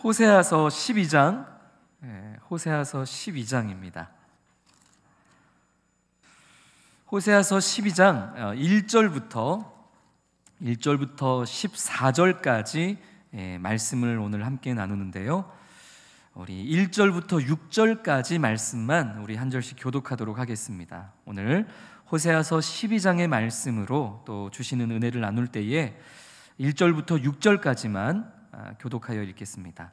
호세아서 12장, 호세아서 12장입니다. 호세아서 12장 1절부터 14절까지 말씀을 오늘 함께 나누는데요. 우리 1절부터 6절까지 말씀만 우리 한 절씩 교독하도록 하겠습니다. 오늘 호세아서 12장의 말씀으로 또 주시는 은혜를 나눌 때에 1절부터 6절까지만 교독하여 읽겠습니다.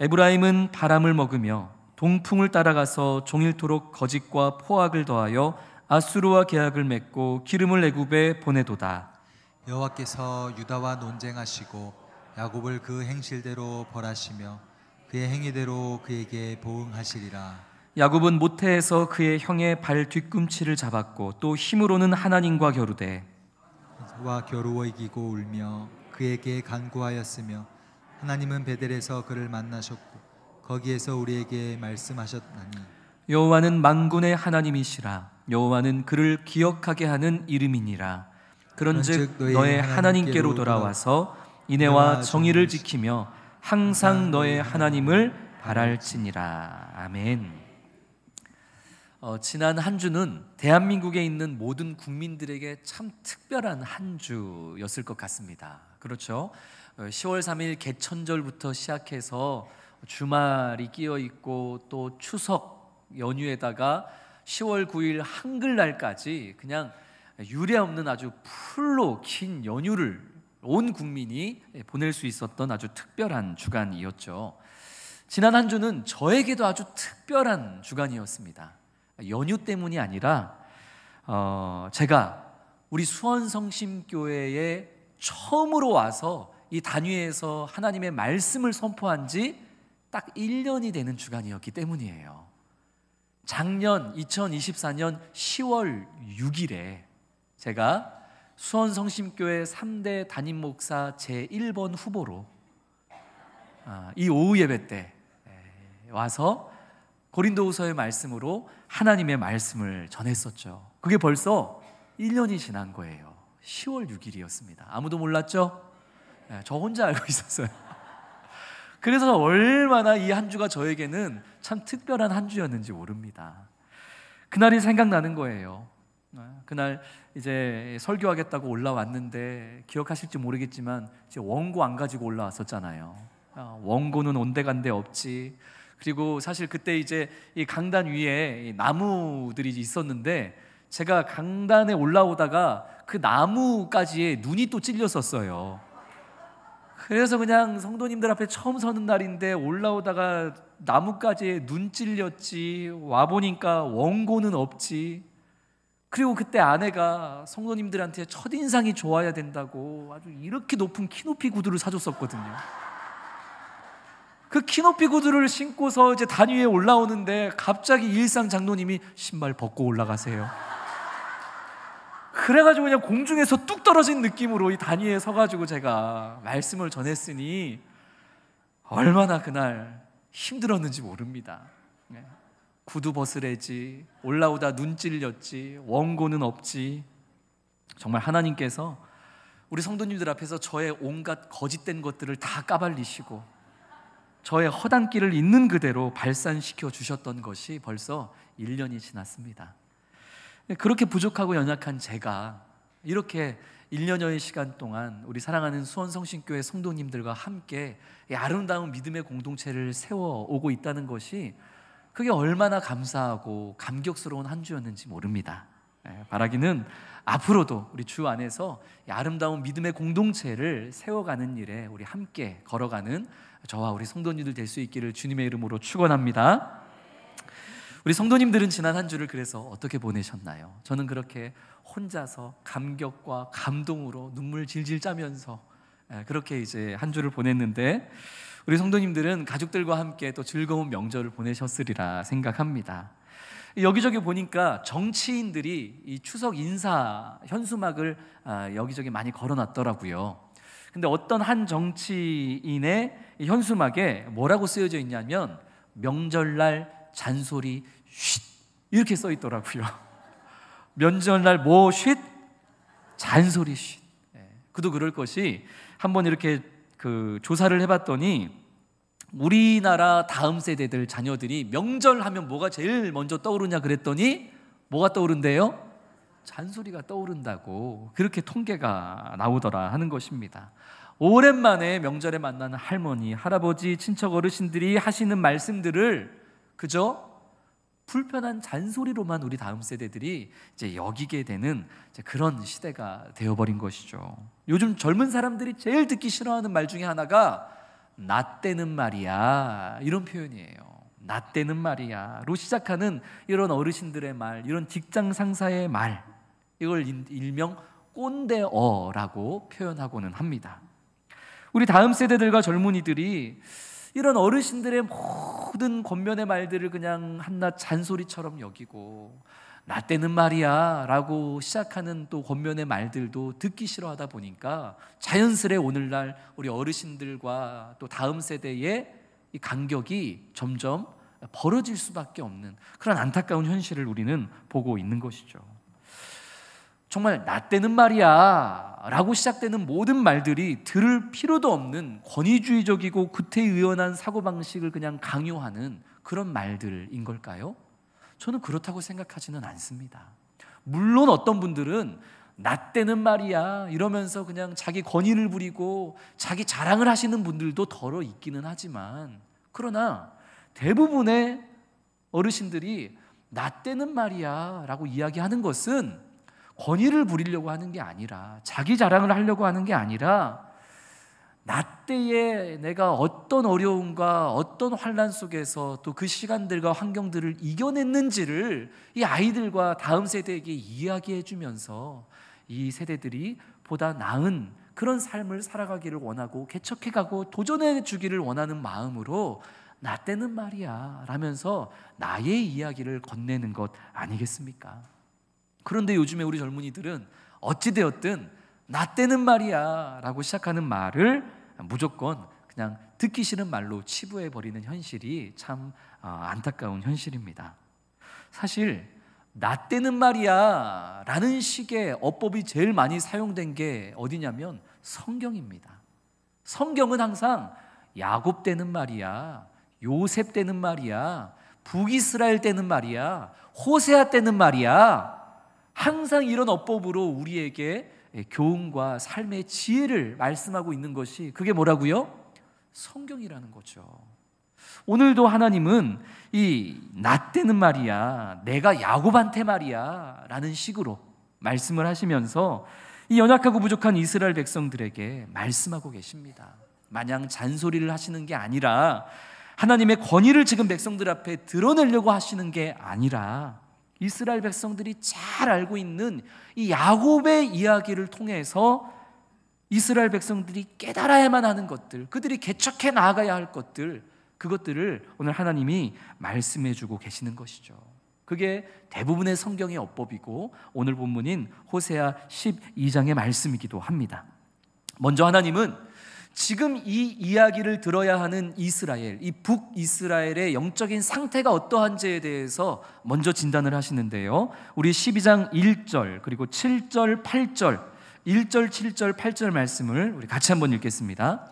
에브라임은 바람을 먹으며 동풍을 따라가서 종일토록 거짓과 포악을 더하여 아수르와 계약을 맺고 기름을 애굽에 보내도다. 여호와께서 유다와 논쟁하시고 야곱을 그 행실대로 벌하시며 그의 행위대로 그에게 보응하시리라. 야곱은 모태에서 그의 형의 발 뒤꿈치를 잡았고 또 힘으로는 하나님과 겨루되 와 겨루어 이기고 울며 그에게 간구하였으며 하나님은 베델에서 그를 만나셨고 거기에서 우리에게 말씀하셨나니 여호와는 만군의 하나님이시라. 여호와는 그를 기억하게 하는 이름이니라. 그런즉 너의 하나님께로 돌아와서 인애와 정의를 지키며 항상 너의 하나님을 바랄지니라. 아멘. 지난 한 주는 대한민국에 있는 모든 국민들에게 참 특별한 한 주였을 것 같습니다. 그렇죠? 10월 3일 개천절부터 시작해서 주말이 끼어 있고 또 추석 연휴에다가 10월 9일 한글날까지 그냥 유례없는 아주 풀로 긴 연휴를 온 국민이 보낼 수 있었던 아주 특별한 주간이었죠. 지난 한 주는 저에게도 아주 특별한 주간이었습니다. 연휴 때문이 아니라 제가 우리 수원성심교회에 처음으로 와서 이 단위에서 하나님의 말씀을 선포한 지 딱 1년이 되는 주간이었기 때문이에요. 작년 2024년 10월 6일에 제가 수원성심교회 3대 담임 목사 제1번 후보로 이 오후 예배 때 와서 고린도후서의 말씀으로 하나님의 말씀을 전했었죠. 그게 벌써 1년이 지난 거예요. 10월 6일이었습니다. 아무도 몰랐죠? 저 혼자 알고 있었어요. 그래서 얼마나 이 한 주가 저에게는 참 특별한 한 주였는지 모릅니다. 그날이 생각나는 거예요. 그날 이제 설교하겠다고 올라왔는데 기억하실지 모르겠지만 이제 원고 안 가지고 올라왔었잖아요. 원고는 온데간데 없지. 그리고 사실 그때 이제 이 강단 위에 나무들이 있었는데 제가 강단에 올라오다가 그 나무까지에 눈이 또 찔렸었어요. 그래서 그냥 성도님들 앞에 처음 서는 날인데 올라오다가 나무까지에 눈 찔렸지. 와보니까 원고는 없지. 그리고 그때 아내가 성도님들한테 첫인상이 좋아야 된다고 아주 이렇게 높은 키높이 구두를 사줬었거든요. 그 키높이 구두를 신고서 이제 단위에 올라오는데 갑자기 일상 장로님이 신발 벗고 올라가세요. 그래가지고 그냥 공중에서 뚝 떨어진 느낌으로 이 단위에 서가지고 제가 말씀을 전했으니 얼마나 그날 힘들었는지 모릅니다. 구두 벗으래지, 올라오다 눈 찔렸지, 원고는 없지. 정말 하나님께서 우리 성도님들 앞에서 저의 온갖 거짓된 것들을 다 까발리시고 저의 허당 길을 있는 그대로 발산시켜 주셨던 것이 벌써 1년이 지났습니다. 그렇게 부족하고 연약한 제가 이렇게 1년여의 시간 동안 우리 사랑하는 수원성심교회 성도님들과 함께 이 아름다운 믿음의 공동체를 세워오고 있다는 것이 그게 얼마나 감사하고 감격스러운 한 주였는지 모릅니다. 바라기는 앞으로도 우리 주 안에서 이 아름다운 믿음의 공동체를 세워가는 일에 우리 함께 걸어가는 저와 우리 성도님들 될 수 있기를 주님의 이름으로 축원합니다. 우리 성도님들은 지난 한 주를 그래서 어떻게 보내셨나요? 저는 그렇게 혼자서 감격과 감동으로 눈물 질질 짜면서 그렇게 이제 한 주를 보냈는데 우리 성도님들은 가족들과 함께 또 즐거운 명절을 보내셨으리라 생각합니다. 여기저기 보니까 정치인들이 이 추석 인사 현수막을 여기저기 많이 걸어놨더라고요. 근데 어떤 한 정치인의 현수막에 뭐라고 쓰여져 있냐면 명절날 잔소리 쉿 이렇게 써 있더라고요. 명절날 뭐 쉿? 잔소리 쉿. 그도 그럴 것이 한번 이렇게 그 조사를 해봤더니 우리나라 다음 세대들 자녀들이 명절하면 뭐가 제일 먼저 떠오르냐 그랬더니 뭐가 떠오른대요? 잔소리가 떠오른다고 그렇게 통계가 나오더라 하는 것입니다. 오랜만에 명절에 만나는 할머니, 할아버지, 친척 어르신들이 하시는 말씀들을 그저 불편한 잔소리로만 우리 다음 세대들이 이제 여기게 되는 이제 그런 시대가 되어버린 것이죠. 요즘 젊은 사람들이 제일 듣기 싫어하는 말 중에 하나가 나 때는 말이야, 이런 표현이에요. 나 때는 말이야로 시작하는 이런 어르신들의 말, 이런 직장 상사의 말, 이걸 일명 꼰대어라고 표현하고는 합니다. 우리 다음 세대들과 젊은이들이 이런 어르신들의 모든 권면의 말들을 그냥 한낱 잔소리처럼 여기고 나 때는 말이야 라고 시작하는 또 권면의 말들도 듣기 싫어하다 보니까 자연스레 오늘날 우리 어르신들과 또 다음 세대의 이 간격이 점점 벌어질 수밖에 없는 그런 안타까운 현실을 우리는 보고 있는 것이죠. 정말 나 때는 말이야 라고 시작되는 모든 말들이 들을 필요도 없는 권위주의적이고 구태의연한 사고방식을 그냥 강요하는 그런 말들인 걸까요? 저는 그렇다고 생각하지는 않습니다. 물론 어떤 분들은 나 때는 말이야 이러면서 그냥 자기 권위를 부리고 자기 자랑을 하시는 분들도 덜어 있기는 하지만, 그러나 대부분의 어르신들이 나 때는 말이야 라고 이야기하는 것은 권위를 부리려고 하는 게 아니라, 자기 자랑을 하려고 하는 게 아니라, 나 때에 내가 어떤 어려움과 어떤 환난 속에서 또 그 시간들과 환경들을 이겨냈는지를 이 아이들과 다음 세대에게 이야기해 주면서 이 세대들이 보다 나은 그런 삶을 살아가기를 원하고 개척해가고 도전해 주기를 원하는 마음으로 나 때는 말이야 라면서 나의 이야기를 건네는 것 아니겠습니까? 그런데 요즘에 우리 젊은이들은 어찌되었든 나 때는 말이야 라고 시작하는 말을 무조건 그냥 듣기 싫은 말로 치부해버리는 현실이 참 안타까운 현실입니다. 사실 나 때는 말이야 라는 식의 어법이 제일 많이 사용된 게 어디냐면 성경입니다. 성경은 항상 야곱 때는 말이야, 요셉 때는 말이야, 북이스라엘 때는 말이야, 호세아 때는 말이야, 항상 이런 어법으로 우리에게 교훈과 삶의 지혜를 말씀하고 있는 것이 그게 뭐라고요? 성경이라는 거죠. 오늘도 하나님은 이 나 때는 말이야, 내가 야곱한테 말이야 라는 식으로 말씀을 하시면서 이 연약하고 부족한 이스라엘 백성들에게 말씀하고 계십니다. 마냥 잔소리를 하시는 게 아니라, 하나님의 권위를 지금 백성들 앞에 드러내려고 하시는 게 아니라, 이스라엘 백성들이 잘 알고 있는 이 야곱의 이야기를 통해서 이스라엘 백성들이 깨달아야만 하는 것들, 그들이 개척해 나아가야 할 것들, 그것들을 오늘 하나님이 말씀해 주고 계시는 것이죠. 그게 대부분의 성경의 어법이고 오늘 본문인 호세아 12장의 말씀이기도 합니다. 먼저 하나님은 지금 이 이야기를 들어야 하는 이스라엘, 이 북이스라엘의 영적인 상태가 어떠한지에 대해서 먼저 진단을 하시는데요. 우리 12장 1절 그리고 7절 8절 1절 7절 8절 말씀을 우리 같이 한번 읽겠습니다.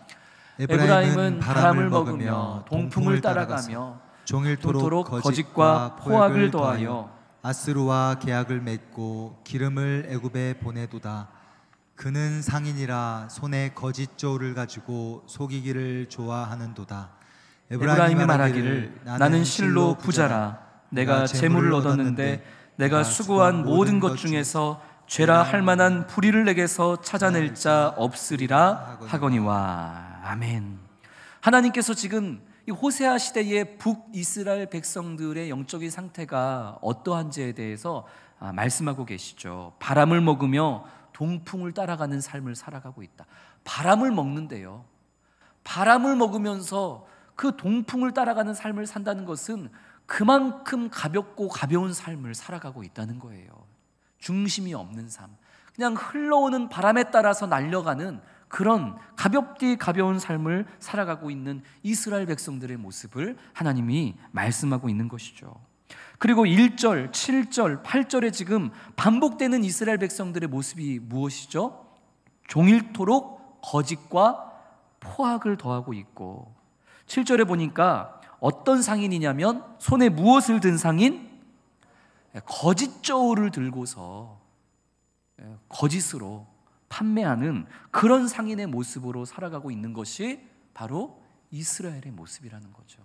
에브라임은 바람을 먹으며 동풍을 따라가며 종일토록 거짓과 포악을 더하여 아스루와 계약을 맺고 기름을 애굽에 보내도다. 그는 상인이라 손에 거짓 저울을 가지고 속이기를 좋아하는도다. 에브라임이 말하기를 나는 실로 부자라. 내가 재물을 얻었는데 내가 수고한 모든 것 중에서 죄라 할 만한 불의를 내게서 찾아낼 자 없으리라 하거니와. 아멘. 하나님께서 지금 이 호세아 시대의 북이스라엘 백성들의 영적인 상태가 어떠한지에 대해서 말씀하고 계시죠. 바람을 먹으며 동풍을 따라가는 삶을 살아가고 있다. 바람을 먹는데요, 바람을 먹으면서 그 동풍을 따라가는 삶을 산다는 것은 그만큼 가볍고 가벼운 삶을 살아가고 있다는 거예요. 중심이 없는 삶, 그냥 흘러오는 바람에 따라서 날려가는 그런 가볍디 가벼운 삶을 살아가고 있는 이스라엘 백성들의 모습을 하나님이 말씀하고 있는 것이죠. 그리고 1절, 7절, 8절에 지금 반복되는 이스라엘 백성들의 모습이 무엇이죠? 종일토록 거짓과 포악을 더하고 있고, 7절에 보니까 어떤 상인이냐면 손에 무엇을 든 상인? 거짓 저울을 들고서 거짓으로 판매하는 그런 상인의 모습으로 살아가고 있는 것이 바로 이스라엘의 모습이라는 거죠.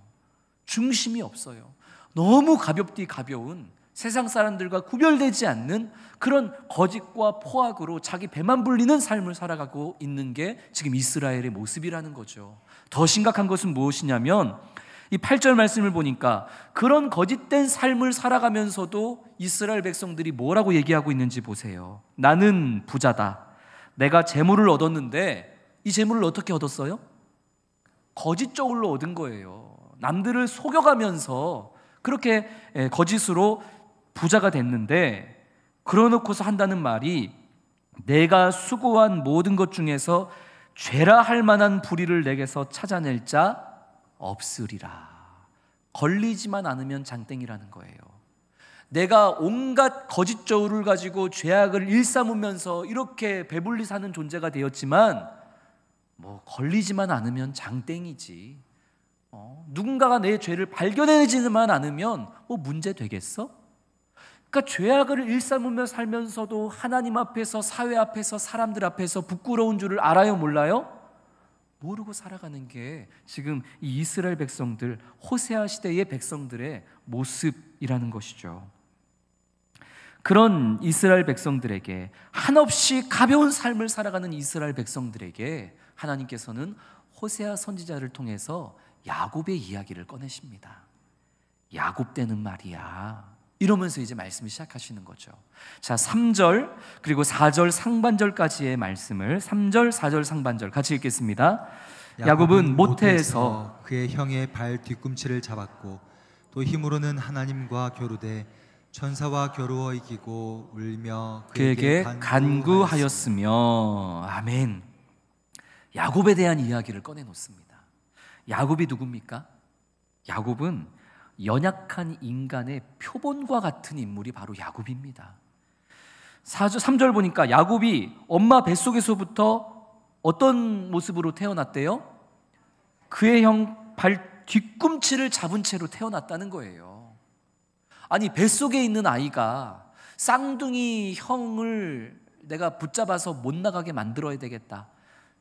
중심이 없어요. 너무 가볍디 가벼운 세상 사람들과 구별되지 않는 그런 거짓과 포악으로 자기 배만 불리는 삶을 살아가고 있는 게 지금 이스라엘의 모습이라는 거죠. 더 심각한 것은 무엇이냐면 이 8절 말씀을 보니까 그런 거짓된 삶을 살아가면서도 이스라엘 백성들이 뭐라고 얘기하고 있는지 보세요. 나는 부자다. 내가 재물을 얻었는데 이 재물을 어떻게 얻었어요? 거짓 저울로 얻은 거예요. 남들을 속여가면서 그렇게 거짓으로 부자가 됐는데, 그러놓고서 한다는 말이 내가 수고한 모든 것 중에서 죄라 할 만한 불의를 내게서 찾아낼 자 없으리라. 걸리지만 않으면 장땡이라는 거예요. 내가 온갖 거짓 저울을 가지고 죄악을 일삼으면서 이렇게 배불리 사는 존재가 되었지만 걸리지만 않으면 장땡이지. 누군가가 내 죄를 발견해내지만 않으면 문제 되겠어? 그러니까 죄악을 일삼으며 살면서도 하나님 앞에서, 사회 앞에서, 사람들 앞에서 부끄러운 줄을 알아요, 몰라요? 모르고 살아가는 게 지금 이 이스라엘 백성들, 호세아 시대의 백성들의 모습이라는 것이죠. 그런 이스라엘 백성들에게, 한없이 가벼운 삶을 살아가는 이스라엘 백성들에게 하나님께서는 호세아 선지자를 통해서 야곱의 이야기를 꺼내십니다. 야곱 때는 말이야, 이러면서 이제 말씀을 시작하시는 거죠. 자, 3절 그리고 4절 상반절까지의 말씀을 3절, 4절 상반절 같이 읽겠습니다. 야곱은 모태에서 그의 형의 발 뒤꿈치를 잡았고 또 힘으로는 하나님과 겨루되 천사와 겨루어 이기고 울며 그에게 간구하였으며. 아멘. 야곱에 대한 이야기를 꺼내놓습니다. 야곱이 누굽니까? 야곱은 연약한 인간의 표본과 같은 인물이 바로 야곱입니다. 3절 보니까 야곱이 엄마 뱃속에서부터 어떤 모습으로 태어났대요? 그의 형 발 뒤꿈치를 잡은 채로 태어났다는 거예요. 아니, 뱃속에 있는 아이가 쌍둥이 형을 내가 붙잡아서 못 나가게 만들어야 되겠다,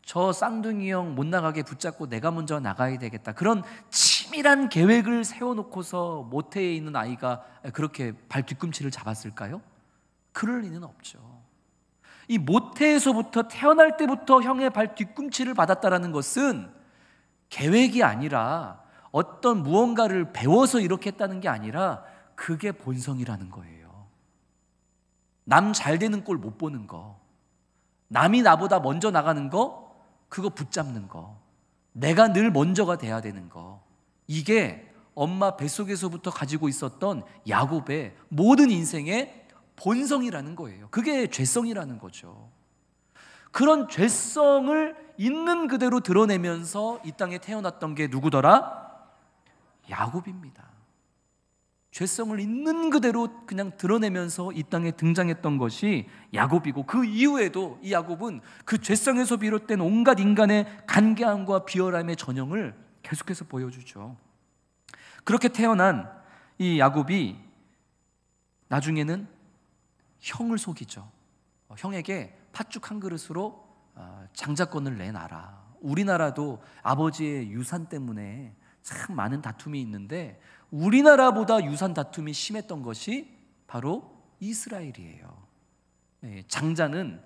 저 쌍둥이 형 못 나가게 붙잡고 내가 먼저 나가야 되겠다, 그런 치밀한 계획을 세워놓고서 모태에 있는 아이가 그렇게 발 뒤꿈치를 잡았을까요? 그럴 리는 없죠. 이 모태에서부터, 태어날 때부터 형의 발 뒤꿈치를 받았다는 것은 계획이 아니라 어떤 무언가를 배워서 이렇게 했다는 게 아니라 그게 본성이라는 거예요. 남 잘 되는 꼴 못 보는 거, 남이 나보다 먼저 나가는 거, 그거 붙잡는 거, 내가 늘 먼저가 돼야 되는 거, 이게 엄마 뱃속에서부터 가지고 있었던 야곱의 모든 인생의 본성이라는 거예요. 그게 죄성이라는 거죠. 그런 죄성을 있는 그대로 드러내면서 이 땅에 태어났던 게 누구더라? 야곱입니다. 죄성을 있는 그대로 그냥 드러내면서 이 땅에 등장했던 것이 야곱이고, 그 이후에도 이 야곱은 그 죄성에서 비롯된 온갖 인간의 간계함과 비열함의 전형을 계속해서 보여주죠. 그렇게 태어난 이 야곱이 나중에는 형을 속이죠. 형에게 팥죽 한 그릇으로 장자권을 내놔라. 우리나라도 아버지의 유산 때문에 참 많은 다툼이 있는데, 우리나라보다 유산 다툼이 심했던 것이 바로 이스라엘이에요. 장자는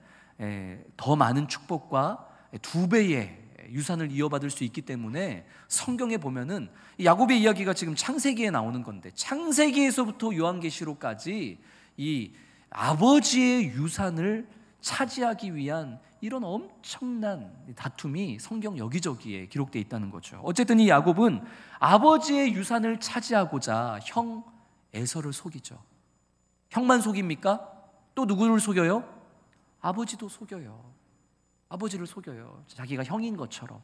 더 많은 축복과 2배의 유산을 이어받을 수 있기 때문에 성경에 보면은 야곱의 이야기가 지금 창세기에 나오는 건데, 창세기에서부터 요한계시록까지 이 아버지의 유산을 차지하기 위한 이런 엄청난 다툼이 성경 여기저기에 기록되어 있다는 거죠. 어쨌든 이 야곱은 아버지의 유산을 차지하고자 형 에서를 속이죠. 형만 속입니까? 또 누구를 속여요? 아버지도 속여요. 아버지를 속여요. 자기가 형인 것처럼.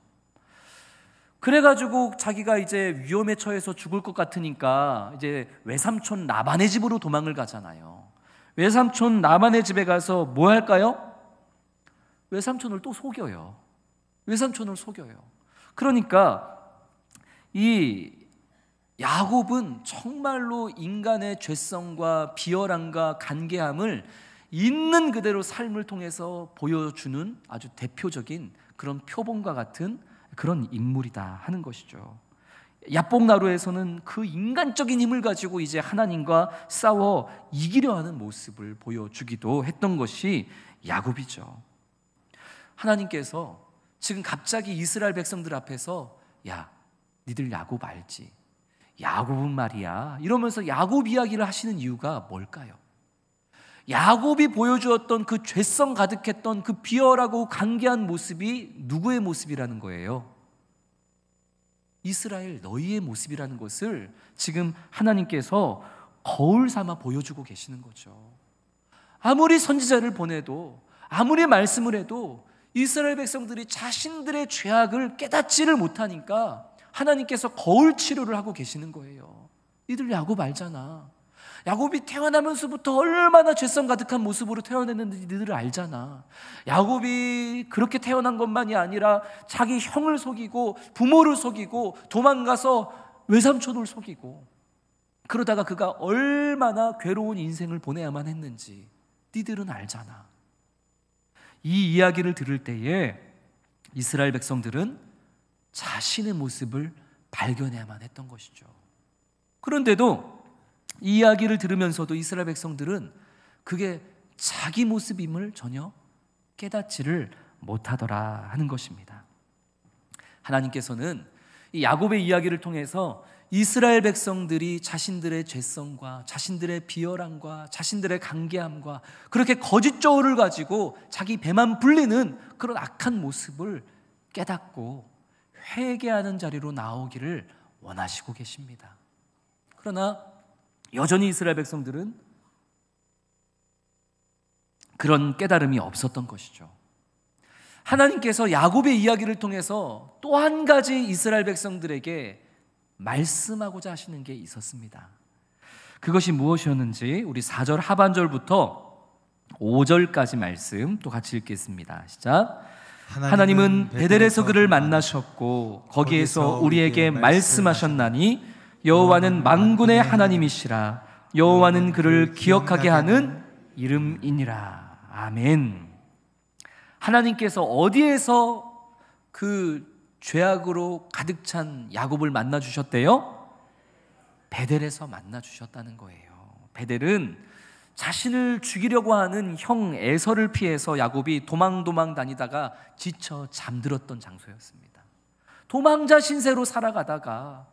그래가지고 자기가 이제 위험에 처해서 죽을 것 같으니까 이제 외삼촌 라반의 집으로 도망을 가잖아요. 외삼촌 라반의 집에 가서 뭐 할까요? 외삼촌을 또 속여요. 외삼촌을 속여요. 그러니까 이 야곱은 정말로 인간의 죄성과 비열함과 간계함을 있는 그대로 삶을 통해서 보여주는 아주 대표적인 그런 표본과 같은 그런 인물이다 하는 것이죠. 야복나루에서는 그 인간적인 힘을 가지고 이제 하나님과 싸워 이기려 하는 모습을 보여주기도 했던 것이 야곱이죠. 하나님께서 지금 갑자기 이스라엘 백성들 앞에서 야, 니들 야곱 알지? 야곱은 말이야 이러면서 야곱 이야기를 하시는 이유가 뭘까요? 야곱이 보여주었던 그 죄성 가득했던 그 비열하고 간계한 모습이 누구의 모습이라는 거예요? 이스라엘 너희의 모습이라는 것을 지금 하나님께서 거울 삼아 보여주고 계시는 거죠. 아무리 선지자를 보내도 아무리 말씀을 해도 이스라엘 백성들이 자신들의 죄악을 깨닫지를 못하니까 하나님께서 거울 치료를 하고 계시는 거예요. 이들 야곱 알잖아. 야곱이 태어나면서부터 얼마나 죄성 가득한 모습으로 태어났는지 너희들 알잖아. 야곱이 그렇게 태어난 것만이 아니라 자기 형을 속이고 부모를 속이고 도망가서 외삼촌을 속이고 그러다가 그가 얼마나 괴로운 인생을 보내야만 했는지 너희들은 알잖아. 이 이야기를 들을 때에 이스라엘 백성들은 자신의 모습을 발견해야만 했던 것이죠. 그런데도 이 이야기를 들으면서도 이스라엘 백성들은 그게 자기 모습임을 전혀 깨닫지를 못하더라 하는 것입니다. 하나님께서는 이 야곱의 이야기를 통해서 이스라엘 백성들이 자신들의 죄성과 자신들의 비열함과 자신들의 간계함과 그렇게 거짓 저울을 가지고 자기 배만 불리는 그런 악한 모습을 깨닫고 회개하는 자리로 나오기를 원하시고 계십니다. 그러나 여전히 이스라엘 백성들은 그런 깨달음이 없었던 것이죠. 하나님께서 야곱의 이야기를 통해서 또 한 가지 이스라엘 백성들에게 말씀하고자 하시는 게 있었습니다. 그것이 무엇이었는지 우리 4절 하반절부터 5절까지 말씀 또 같이 읽겠습니다. 시작. 하나님은 베델에서 그를 만나셨고 거기에서 우리에게 말씀하셨나니 여호와는 만군의 하나님이시라. 여호와는 그를 기억하게 하는 이름이니라. 아멘. 하나님께서 어디에서 그 죄악으로 가득 찬 야곱을 만나 주셨대요? 베델에서 만나 주셨다는 거예요. 베델은 자신을 죽이려고 하는 형 에서를 피해서 야곱이 도망 다니다가 지쳐 잠들었던 장소였습니다. 도망자 신세로 살아가다가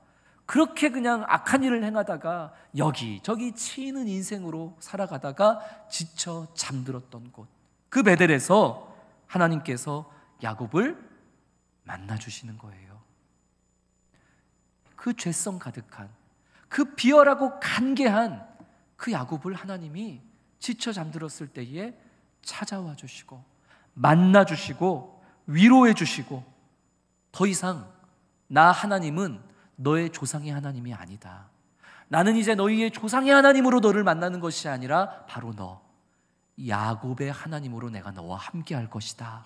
그렇게 그냥 악한 일을 행하다가 여기저기 치이는 인생으로 살아가다가 지쳐 잠들었던 곳, 그 베델에서 하나님께서 야곱을 만나주시는 거예요. 그 죄성 가득한, 그 비열하고 간계한 그 야곱을 하나님이 지쳐 잠들었을 때에 찾아와 주시고 만나주시고 위로해 주시고 더 이상 나 하나님은 너의 조상의 하나님이 아니다. 나는 이제 너희의 조상의 하나님으로 너를 만나는 것이 아니라 바로 너 야곱의 하나님으로 내가 너와 함께 할 것이다.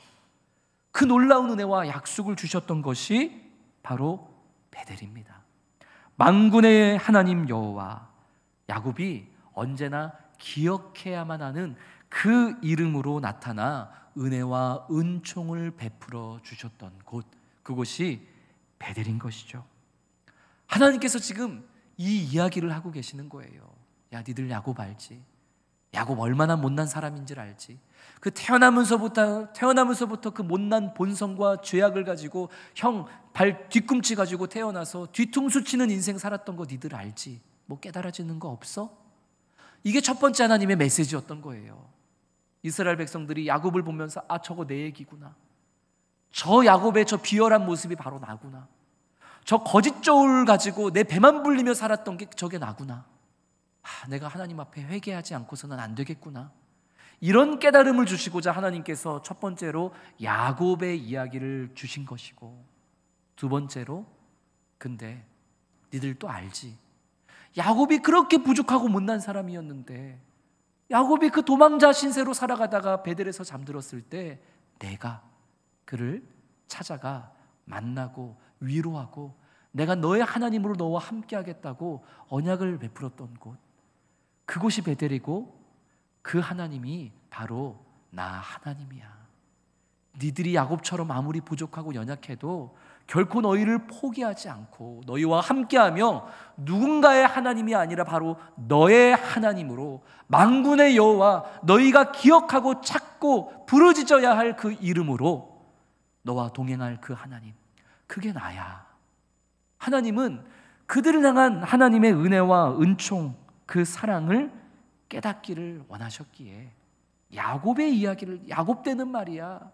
그 놀라운 은혜와 약속을 주셨던 것이 바로 베델입니다. 만군의 하나님 여호와, 야곱이 언제나 기억해야만 하는 그 이름으로 나타나 은혜와 은총을 베풀어 주셨던 곳, 그곳이 베델인 것이죠. 하나님께서 지금 이 이야기를 하고 계시는 거예요. 야, 니들 야곱 알지? 야곱 얼마나 못난 사람인 줄 알지? 그 태어나면서부터 그 못난 본성과 죄악을 가지고 형 발 뒤꿈치 가지고 태어나서 뒤통수 치는 인생 살았던 거 니들 알지? 뭐 깨달아지는 거 없어? 이게 첫 번째 하나님의 메시지였던 거예요. 이스라엘 백성들이 야곱을 보면서 아, 저거 내 얘기구나. 저 야곱의 저 비열한 모습이 바로 나구나. 저 거짓 저울 가지고 내 배만 불리며 살았던 게 저게 나구나. 아, 내가 하나님 앞에 회개하지 않고서는 안 되겠구나. 이런 깨달음을 주시고자 하나님께서 첫 번째로 야곱의 이야기를 주신 것이고, 두 번째로 근데 니들 또 알지? 야곱이 그렇게 부족하고 못난 사람이었는데 야곱이 그 도망자 신세로 살아가다가 베델에서 잠들었을 때 내가 그를 찾아가 만나고 위로하고 내가 너의 하나님으로 너와 함께 하겠다고 언약을 베풀었던 곳, 그곳이 베델이고 그 하나님이 바로 나 하나님이야. 니들이 야곱처럼 아무리 부족하고 연약해도 결코 너희를 포기하지 않고 너희와 함께하며 누군가의 하나님이 아니라 바로 너의 하나님으로 만군의 여호와, 너희가 기억하고 찾고 부르짖어야 할 그 이름으로 너와 동행할 그 하나님, 그게 나야. 하나님은 그들을 향한 하나님의 은혜와 은총, 그 사랑을 깨닫기를 원하셨기에 야곱의 이야기를, 야곱되는 말이야,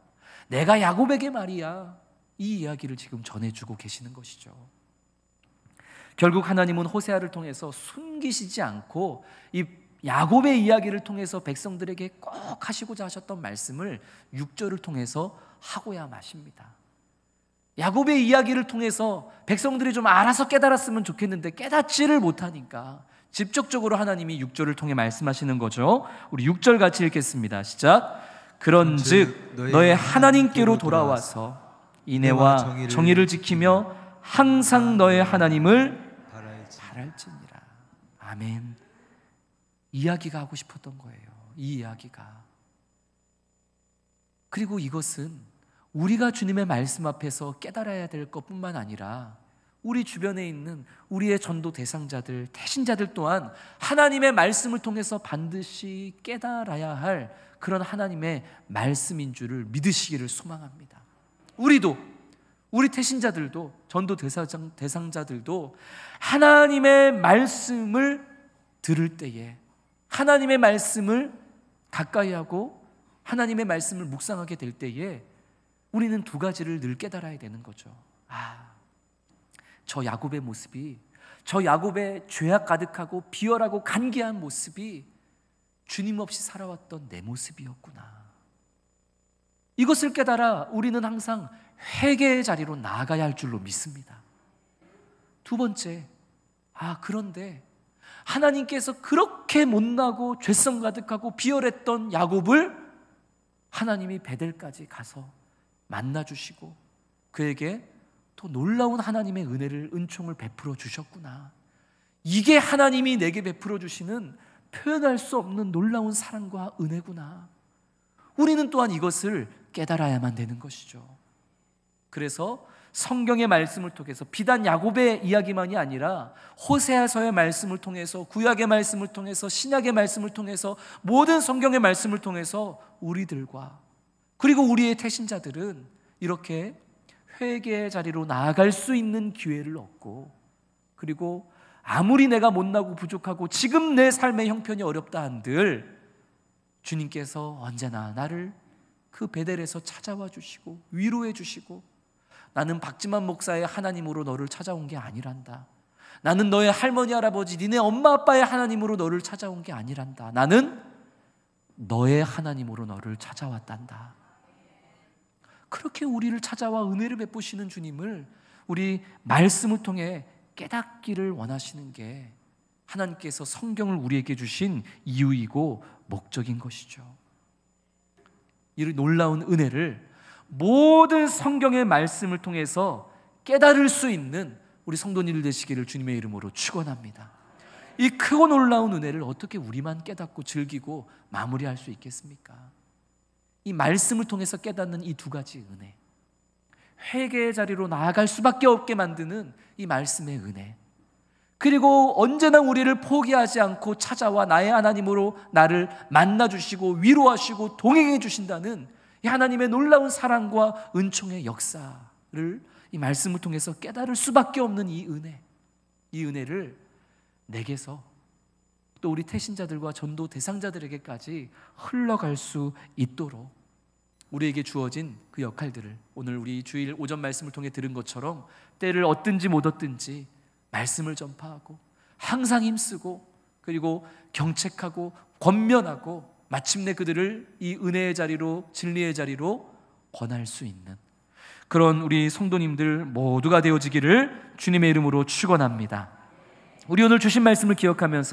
내가 야곱에게 말이야, 이 이야기를 지금 전해주고 계시는 것이죠. 결국 하나님은 호세아를 통해서 숨기시지 않고 이 야곱의 이야기를 통해서 백성들에게 꼭 하시고자 하셨던 말씀을 6절을 통해서 하고야 마십니다. 야곱의 이야기를 통해서 백성들이 좀 알아서 깨달았으면 좋겠는데 깨닫지를 못하니까 직접적으로 하나님이 6절을 통해 말씀하시는 거죠. 우리 6절 같이 읽겠습니다. 시작. 그런즉 너의 하나님께로 돌아와서 인애와 정의를 지키며 항상 너의 하나님을 바랄지니라. 아멘. 이야기가 하고 싶었던 거예요. 이 이야기가. 그리고 이것은 우리가 주님의 말씀 앞에서 깨달아야 될 것뿐만 아니라 우리 주변에 있는 우리의 전도 대상자들, 태신자들 또한 하나님의 말씀을 통해서 반드시 깨달아야 할 그런 하나님의 말씀인 줄을 믿으시기를 소망합니다. 우리도, 우리 태신자들도, 전도 대상자들도 하나님의 말씀을 들을 때에, 하나님의 말씀을 가까이 하고 하나님의 말씀을 묵상하게 될 때에 우리는 두 가지를 늘 깨달아야 되는 거죠. 저 야곱의 모습이, 저 야곱의 죄악 가득하고 비열하고 간계한 모습이 주님 없이 살아왔던 내 모습이었구나. 이것을 깨달아 우리는 항상 회개의 자리로 나아가야 할 줄로 믿습니다. 두 번째, 그런데 하나님께서 그렇게 못나고 죄성 가득하고 비열했던 야곱을 하나님이 베델까지 가서 만나주시고 그에게 또 놀라운 하나님의 은혜를, 은총을 베풀어 주셨구나. 이게 하나님이 내게 베풀어 주시는 표현할 수 없는 놀라운 사랑과 은혜구나. 우리는 또한 이것을 깨달아야만 되는 것이죠. 그래서 성경의 말씀을 통해서 비단 야곱의 이야기만이 아니라 호세아서의 말씀을 통해서, 구약의 말씀을 통해서, 신약의 말씀을 통해서, 모든 성경의 말씀을 통해서 우리들과 그리고 우리의 태신자들은 이렇게 회개의 자리로 나아갈 수 있는 기회를 얻고, 그리고 아무리 내가 못나고 부족하고 지금 내 삶의 형편이 어렵다 한들 주님께서 언제나 나를 그 베델에서 찾아와 주시고 위로해 주시고, 나는 박지만 목사의 하나님으로 너를 찾아온 게 아니란다. 나는 너의 할머니 할아버지, 니네 엄마 아빠의 하나님으로 너를 찾아온 게 아니란다. 나는 너의 하나님으로 너를 찾아왔단다. 그렇게 우리를 찾아와 은혜를 베푸시는 주님을 우리 말씀을 통해 깨닫기를 원하시는 게 하나님께서 성경을 우리에게 주신 이유이고 목적인 것이죠. 이 놀라운 은혜를 모든 성경의 말씀을 통해서 깨달을 수 있는 우리 성도님들 되시기를 주님의 이름으로 축원합니다. 이 크고 놀라운 은혜를 어떻게 우리만 깨닫고 즐기고 마무리할 수 있겠습니까? 이 말씀을 통해서 깨닫는 이 두 가지 은혜, 회개의 자리로 나아갈 수밖에 없게 만드는 이 말씀의 은혜, 그리고 언제나 우리를 포기하지 않고 찾아와 나의 하나님으로 나를 만나주시고 위로하시고 동행해 주신다는 이 하나님의 놀라운 사랑과 은총의 역사를 이 말씀을 통해서 깨달을 수밖에 없는 이 은혜, 이 은혜를 내게서 또 우리 태신자들과 전도 대상자들에게까지 흘러갈 수 있도록 우리에게 주어진 그 역할들을 오늘 우리 주일 오전 말씀을 통해 들은 것처럼 때를 얻든지 못 얻든지 말씀을 전파하고 항상 힘쓰고 그리고 경책하고 권면하고 마침내 그들을 이 은혜의 자리로, 진리의 자리로 권할 수 있는 그런 우리 성도님들 모두가 되어지기를 주님의 이름으로 축원합니다. 우리 오늘 주신 말씀을 기억하면서